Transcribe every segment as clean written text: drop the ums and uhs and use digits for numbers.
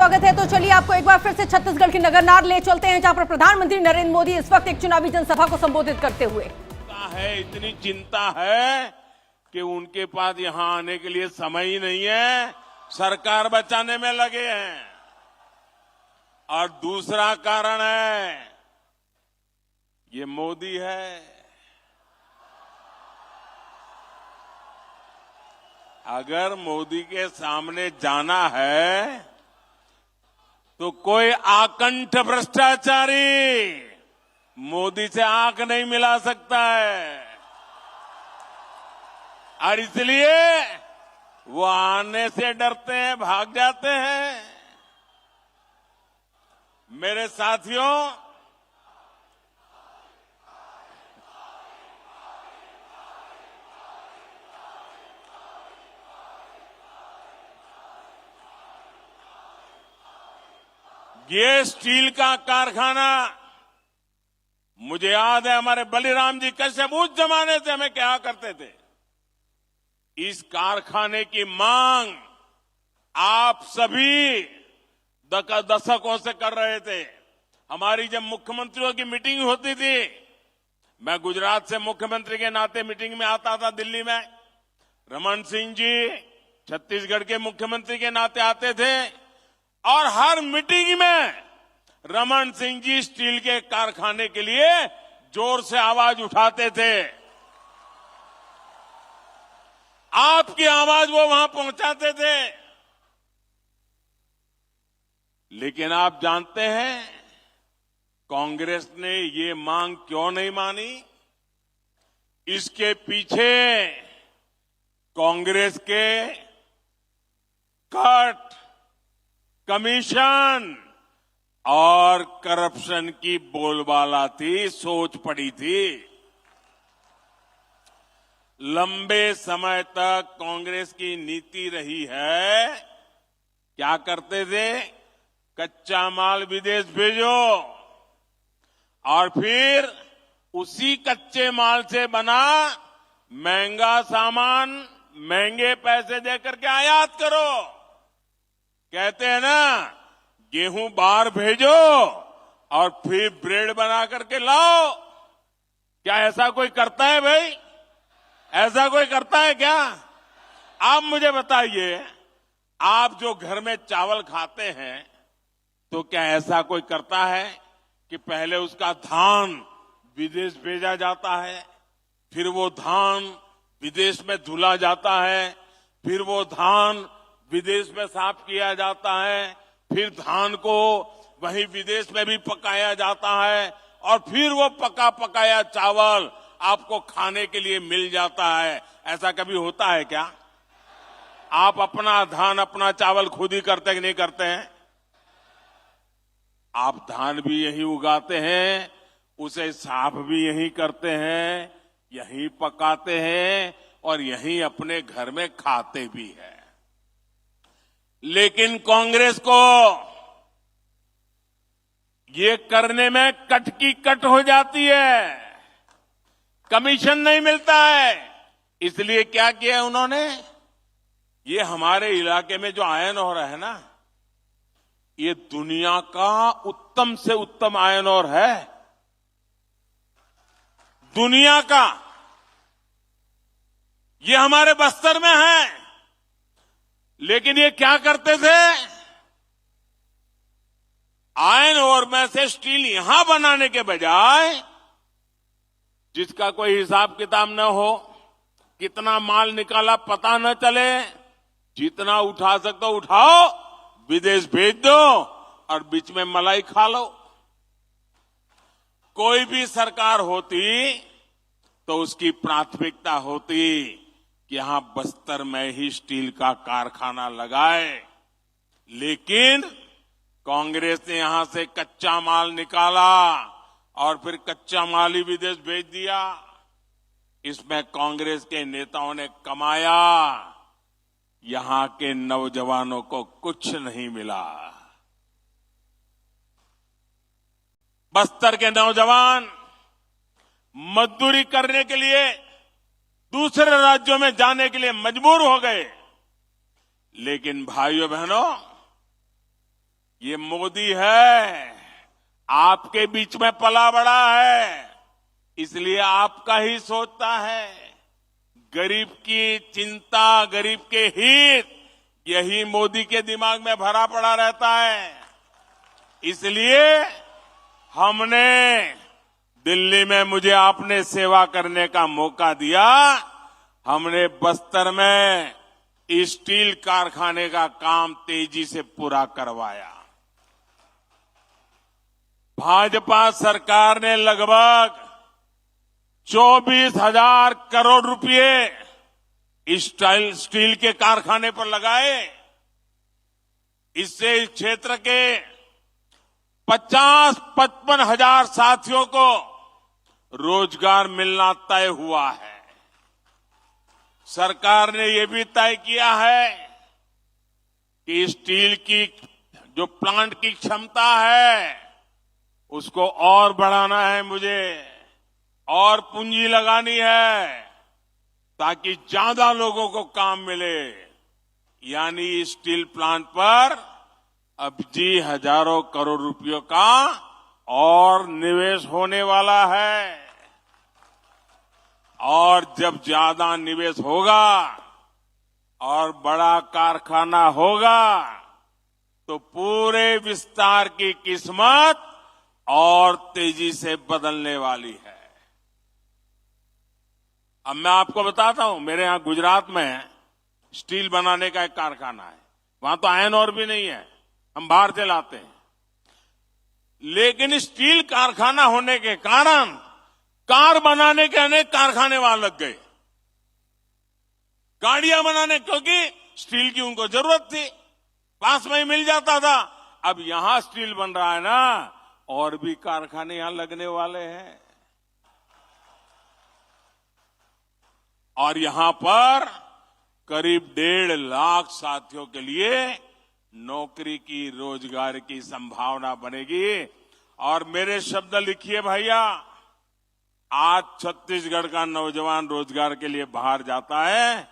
स्वागत है। तो चलिए आपको एक बार फिर से छत्तीसगढ़ की नगरनार ले चलते हैं, जहां पर प्रधानमंत्री नरेंद्र मोदी इस वक्त एक चुनावी जनसभा को संबोधित करते हुए इतनी चिंता है कि उनके पास यहां आने के लिए समय ही नहीं है, सरकार बचाने में लगे हैं। और दूसरा कारण है ये मोदी है। अगर मोदी के सामने जाना है तो कोई आकंठ भ्रष्टाचारी मोदी से आंख नहीं मिला सकता है, और इसलिए वो आने से डरते हैं, भाग जाते हैं। मेरे साथियों, ये स्टील का कारखाना, मुझे याद है हमारे बलिराम जी कश्यप उस जमाने से हमें क्या करते थे। इस कारखाने की मांग आप सभी दशकों से कर रहे थे। हमारी जब मुख्यमंत्रियों की मीटिंग होती थी, मैं गुजरात से मुख्यमंत्री के नाते मीटिंग में आता था दिल्ली में, रमन सिंह जी छत्तीसगढ़ के मुख्यमंत्री के नाते आते थे, और हर मीटिंग में रमन सिंह जी स्टील के कारखाने के लिए जोर से आवाज उठाते थे। आपकी आवाज वो वहां पहुंचाते थे। लेकिन आप जानते हैं कांग्रेस ने ये मांग क्यों नहीं मानी? इसके पीछे कांग्रेस के कट, कमीशन और करप्शन की बोलबाला थी, सोच पड़ी थी। लंबे समय तक कांग्रेस की नीति रही है, क्या करते थे? कच्चा माल विदेश भेजो और फिर उसी कच्चे माल से बना महंगा सामान महंगे पैसे देकर के आयात करो। कहते हैं ना, गेहूं बाहर भेजो और फिर ब्रेड बना करके लाओ। क्या ऐसा कोई करता है भाई? ऐसा कोई करता है क्या? आप मुझे बताइए, आप जो घर में चावल खाते हैं तो क्या ऐसा कोई करता है कि पहले उसका धान विदेश भेजा जाता है, फिर वो धान विदेश में धुला जाता है, फिर वो धान विदेश में साफ किया जाता है, फिर धान को वहीं विदेश में भी पकाया जाता है, और फिर वो पका पकाया चावल आपको खाने के लिए मिल जाता है। ऐसा कभी होता है क्या? आप अपना धान, अपना चावल खुद ही करते कि नहीं करते हैं? आप धान भी यहीं उगाते हैं, उसे साफ भी यहीं करते हैं, यहीं पकाते हैं और यहीं अपने घर में खाते भी हैं। लेकिन कांग्रेस को ये करने में कट की कट हो जाती है, कमीशन नहीं मिलता है। इसलिए क्या किया उन्होंने? ये हमारे इलाके में जो आयरन ओर है ना, ये दुनिया का उत्तम से उत्तम आयरन ओर है, दुनिया का। ये हमारे बस्तर में है। लेकिन ये क्या करते थे? आयरन ओर में से स्टील यहां बनाने के बजाय, जिसका कोई हिसाब किताब न हो, कितना माल निकाला पता न चले, जितना उठा सकते हो उठाओ, विदेश भेज दो और बीच में मलाई खा लो। कोई भी सरकार होती तो उसकी प्राथमिकता होती कि यहां बस्तर में ही स्टील का कारखाना लगाए। लेकिन कांग्रेस ने यहां से कच्चा माल निकाला और फिर कच्चा माल ही विदेश भेज दिया। इसमें कांग्रेस के नेताओं ने कमाया, यहां के नौजवानों को कुछ नहीं मिला। बस्तर के नौजवान मजदूरी करने के लिए दूसरे राज्यों में जाने के लिए मजबूर हो गए। लेकिन भाइयों बहनों, ये मोदी है, आपके बीच में पला बड़ा है, इसलिए आपका ही सोचता है। गरीब की चिंता, गरीब के हित, यही मोदी के दिमाग में भरा पड़ा रहता है। इसलिए हमने दिल्ली में, मुझे आपने सेवा करने का मौका दिया, हमने बस्तर में स्टील कारखाने का काम तेजी से पूरा करवाया। भाजपा सरकार ने लगभग 24,000 करोड़ रुपए स्टील के कारखाने पर लगाए। इससे इस क्षेत्र के 50-55 हजार साथियों को रोजगार मिलना तय हुआ है। सरकार ने यह भी तय किया है कि स्टील की जो प्लांट की क्षमता है उसको और बढ़ाना है, मुझे और पूंजी लगानी है ताकि ज्यादा लोगों को काम मिले। यानी स्टील प्लांट पर अब जी हजारों करोड़ रुपयों का और निवेश होने वाला है। और जब ज्यादा निवेश होगा और बड़ा कारखाना होगा तो पूरे विस्तार की किस्मत और तेजी से बदलने वाली है। अब मैं आपको बताता हूं, मेरे यहां गुजरात में स्टील बनाने का एक कारखाना है। वहां तो आयरन ओर भी नहीं है, हम बाहर से लाते हैं। लेकिन स्टील कारखाना होने के कारण कार बनाने के अनेक कारखाने वहां लग गए, गाड़ियां बनाने, क्योंकि स्टील की उनको जरूरत थी, पास में ही मिल जाता था। अब यहां स्टील बन रहा है ना, और भी कारखाने यहां लगने वाले हैं। और यहां पर करीब 1.5 लाख साथियों के लिए नौकरी की, रोजगार की संभावना बनेगी। और मेरे शब्द लिखिए भैया, आज छत्तीसगढ़ का नौजवान रोजगार के लिए बाहर जाता है,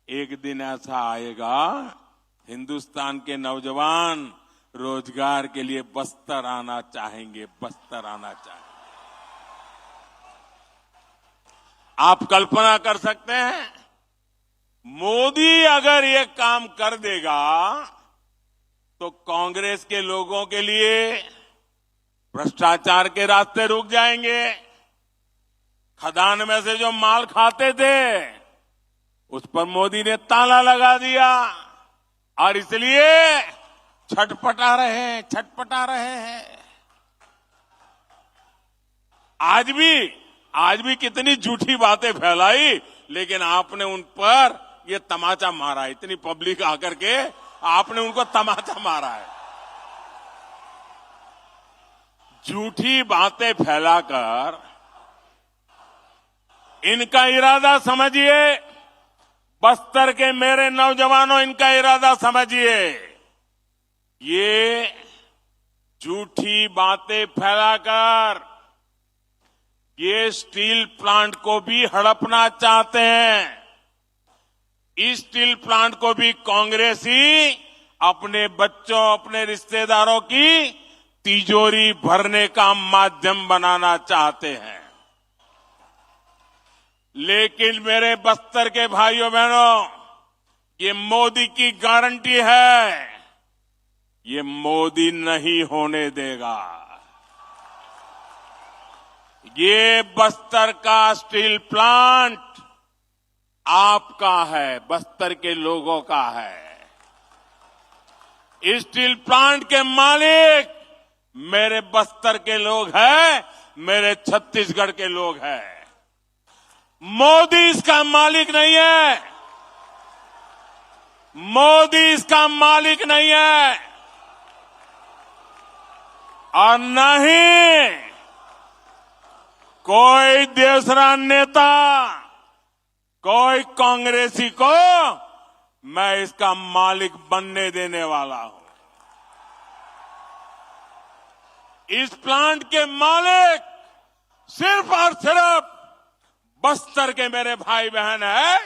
एक दिन ऐसा आएगा हिंदुस्तान के नौजवान रोजगार के लिए बस्तर आना चाहेंगे, बस्तर आना चाहेंगे। आप कल्पना कर सकते हैं, मोदी अगर ये काम कर देगा तो कांग्रेस के लोगों के लिए भ्रष्टाचार के रास्ते रुक जाएंगे। खदान में से जो माल खाते थे उस पर मोदी ने ताला लगा दिया, और इसलिए छटपटा रहे हैं। आज भी कितनी झूठी बातें फैलाई, लेकिन आपने उन पर ये तमाचा मारा, इतनी पब्लिक आकर के आपने उनको तमाचा मारा है। झूठी बातें फैलाकर इनका इरादा समझिए, बस्तर के मेरे नौजवानों, इनका इरादा समझिए। ये झूठी बातें फैलाकर ये स्टील प्लांट को भी हड़पना चाहते हैं। इस स्टील प्लांट को भी कांग्रेस ही अपने बच्चों, अपने रिश्तेदारों की तिजोरी भरने का माध्यम बनाना चाहते हैं। लेकिन मेरे बस्तर के भाइयों बहनों, ये मोदी की गारंटी है, ये मोदी नहीं होने देगा। ये बस्तर का स्टील प्लांट आपका है, बस्तर के लोगों का है। इस स्टील प्लांट के मालिक मेरे बस्तर के लोग हैं, मेरे छत्तीसगढ़ के लोग हैं। मोदी इसका मालिक नहीं है, मोदी इसका मालिक नहीं है, और न ही कोई दूसरा नेता, कोई कांग्रेसी को मैं इसका मालिक बनने देने वाला हूं। इस प्लांट के मालिक सिर्फ और सिर्फ बस्तर के मेरे भाई बहन है।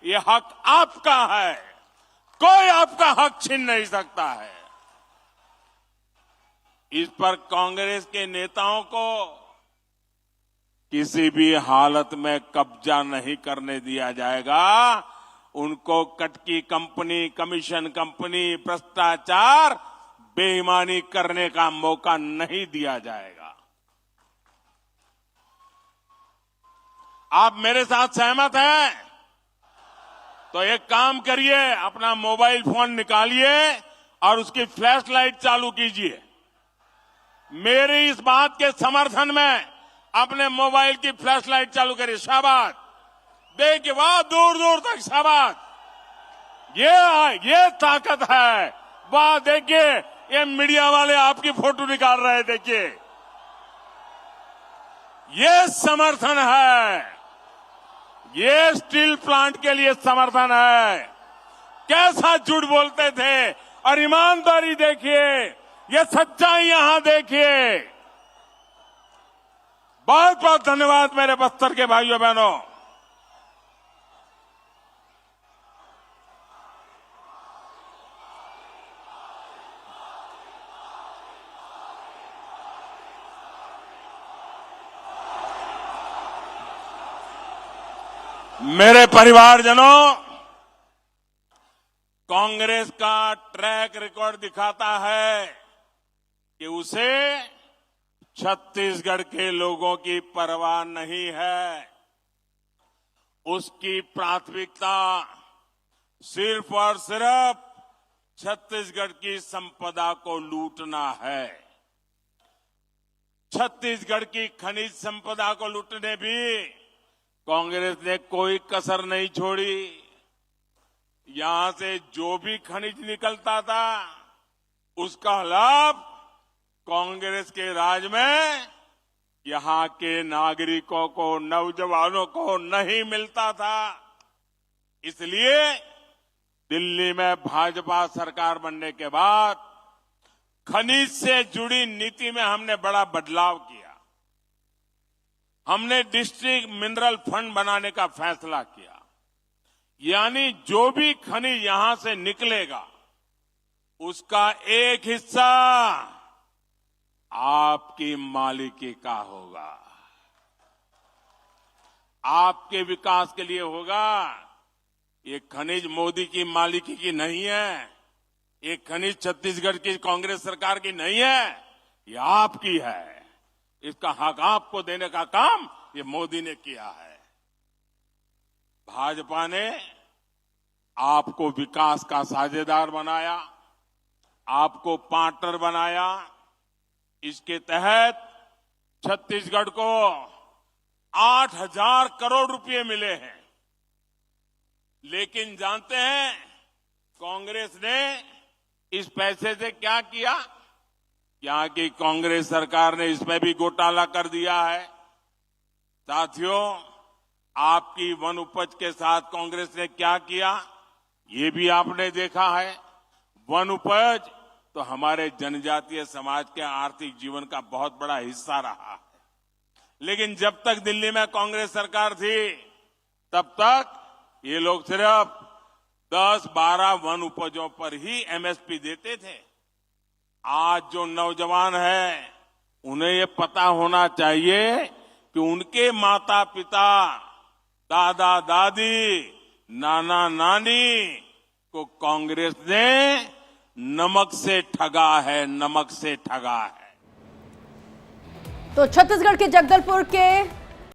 ये हक आपका है, कोई आपका हक छीन नहीं सकता है। इस पर कांग्रेस के नेताओं को किसी भी हालत में कब्जा नहीं करने दिया जाएगा। उनको कटकी कंपनी, कमीशन कंपनी, भ्रष्टाचार, बेईमानी करने का मौका नहीं दिया जाएगा। आप मेरे साथ सहमत हैं? तो एक काम करिए, अपना मोबाइल फोन निकालिए और उसकी फ्लैश लाइट चालू कीजिए। मेरी इस बात के समर्थन में अपने मोबाइल की फ्लैश लाइट चालू करिए। शाबाश, देखिए, वाह, दूर दूर तक शाबाश। ये ताकत है। वाह, देखिए, ये मीडिया वाले आपकी फोटो निकाल रहे हैं। देखिए, ये समर्थन है। ये स्टील प्लांट के लिए समर्थन है। कैसा झूठ बोलते थे, और ईमानदारी देखिए, ये सच्चाई यहां देखिए। बहुत बहुत धन्यवाद मेरे बस्तर के भाइयों बहनों। मेरे परिवारजनों, कांग्रेस का ट्रैक रिकॉर्ड दिखाता है कि उसे छत्तीसगढ़ के लोगों की परवाह नहीं है। उसकी प्राथमिकता सिर्फ और सिर्फ छत्तीसगढ़ की संपदा को लूटना है। छत्तीसगढ़ की खनिज संपदा को लूटने भी कांग्रेस ने कोई कसर नहीं छोड़ी। यहां से जो भी खनिज निकलता था, उसका लाभ कांग्रेस के राज में यहां के नागरिकों को, नौजवानों को नहीं मिलता था। इसलिए दिल्ली में भाजपा सरकार बनने के बाद खनिज से जुड़ी नीति में हमने बड़ा बदलाव किया। हमने डिस्ट्रिक्ट मिनरल फंड बनाने का फैसला किया। यानी जो भी खनिज यहां से निकलेगा, उसका एक हिस्सा आपकी मालिकी का होगा, आपके विकास के लिए होगा। ये खनिज मोदी की मालिकी की नहीं है। ये खनिज छत्तीसगढ़ की कांग्रेस सरकार की नहीं है, ये आपकी है। इसका हक आपको देने का काम ये मोदी ने किया है। भाजपा ने आपको विकास का साझेदार बनाया, आपको पार्टनर बनाया। इसके तहत छत्तीसगढ़ को 8,000 करोड़ रुपए मिले हैं। लेकिन जानते हैं कांग्रेस ने इस पैसे से क्या किया? यहाँ की कांग्रेस सरकार ने इसमें भी घोटाला कर दिया है। साथियों, आपकी वन उपज के साथ कांग्रेस ने क्या किया, ये भी आपने देखा है। वन उपज तो हमारे जनजातीय समाज के आर्थिक जीवन का बहुत बड़ा हिस्सा रहा है। लेकिन जब तक दिल्ली में कांग्रेस सरकार थी, तब तक ये लोग सिर्फ 10-12 वन उपजों पर ही एमएसपी देते थे। आज जो नौजवान है, उन्हें ये पता होना चाहिए कि उनके माता पिता, दादा दादी, नाना नानी को कांग्रेस ने नमक से ठगा है, नमक से ठगा है। तो छत्तीसगढ़ के जगदलपुर के